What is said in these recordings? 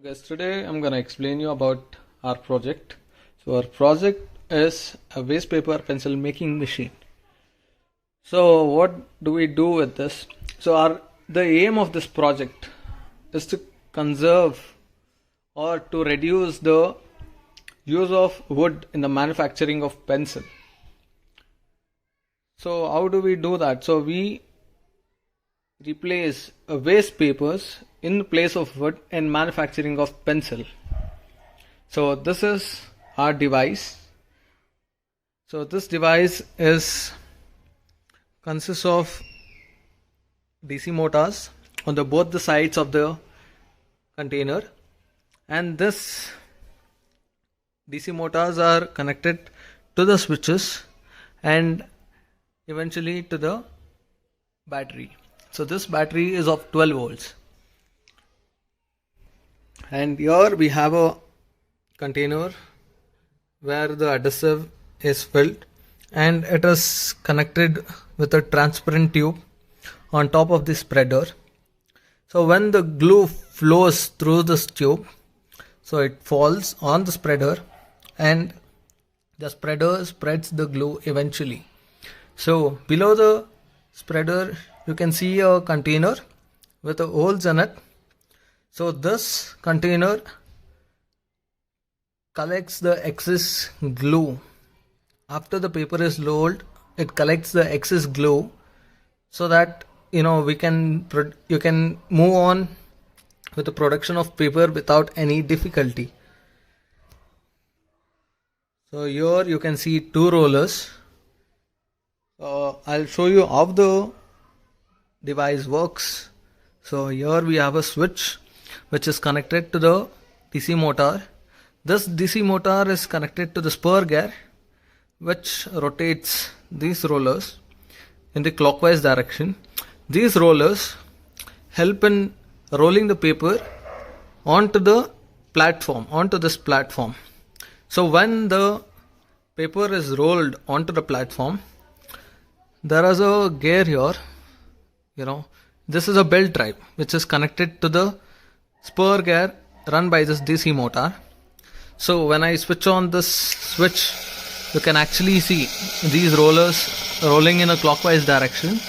Guys, today I'm gonna explain you about our project. So our project is a waste paper pencil making machine. So what do we do with this? So the aim of this project is to conserve or to reduce the use of wood in the manufacturing of pencil. So how do we do that? So we replace waste papers in place of wood in manufacturing of pencil. So this is our device. So this device consists of DC motors on both the sides of the container, and this DC motors are connected to the switches and eventually to the battery. So this battery is of 12 volts, and here we have a container where the adhesive is filled, and it is connected with a transparent tube on top of the spreader. So when the glue flows through this tube, so it falls on the spreader and the spreader spreads the glue eventually. So below the spreader you can see a container with holes in it. So this container collects the excess glue. After the paper is rolled, it collects the excess glue so that you can move on with the production of paper without any difficulty. So here you can see two rollers. I'll show you how the device works. So here we have a switch which is connected to the DC motor. This DC motor is connected to the spur gear, which rotates these rollers in the clockwise direction. These rollers help in rolling the paper onto this platform. So when the paper is rolled onto the platform, there is a gear here. This is a belt drive which is connected to the spur gear run by this DC motor. So when I switch on this switch, you can actually see these rollers rolling in a clockwise direction,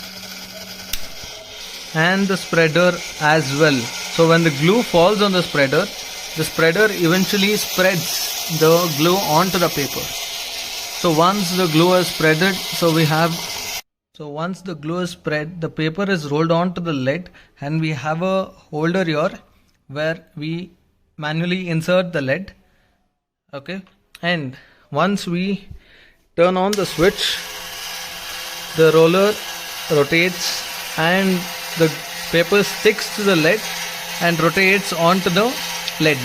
and the spreader as well. So when the glue falls on the spreader eventually spreads the glue onto the paper. So once the glue is spreaded, once the glue is spread, the paper is rolled onto the lead, and we have a holder here where we manually insert the lead. Okay, and once we turn on the switch, the roller rotates and the paper sticks to the lead and rotates onto the lead.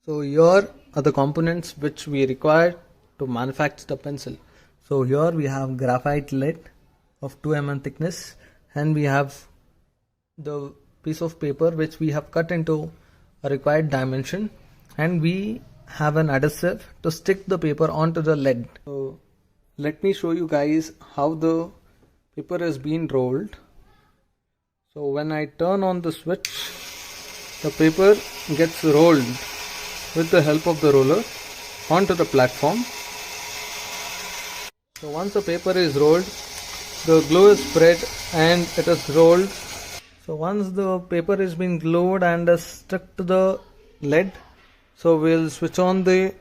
So here are the components which we require to manufacture the pencil. So here we have graphite lead of 2 mm thickness, and we have the piece of paper which we have cut into a required dimension, and we have an adhesive to stick the paper onto the lead. So let me show you guys how the paper is being rolled. So when I turn on the switch, the paper gets rolled with the help of the roller onto the platform. So once the paper is rolled, the glue is spread and it is rolled. So once the paper is being glued and is stuck to the lead, so we'll switch on the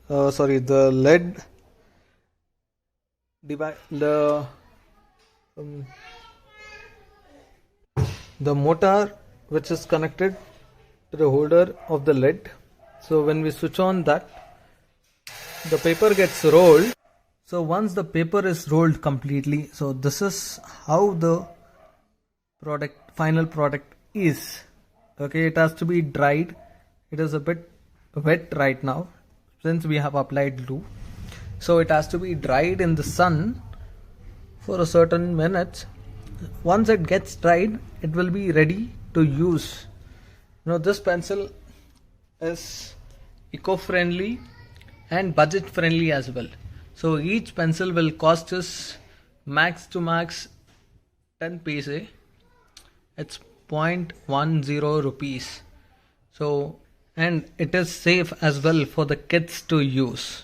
lead device, the motor which is connected to the holder of the lead. So when we switch on that, the paper gets rolled. So once the paper is rolled completely, so this is how the final product is. Okay, it has to be dried. It is a bit wet right now since we have applied glue. So it has to be dried in the sun for a certain minutes. Once it gets dried, it will be ready to use. This pencil is eco-friendly and budget friendly as well. So each pencil will cost us max to max 10 paise. It's 0.10 rupees. So, and it is safe as well for the kids to use.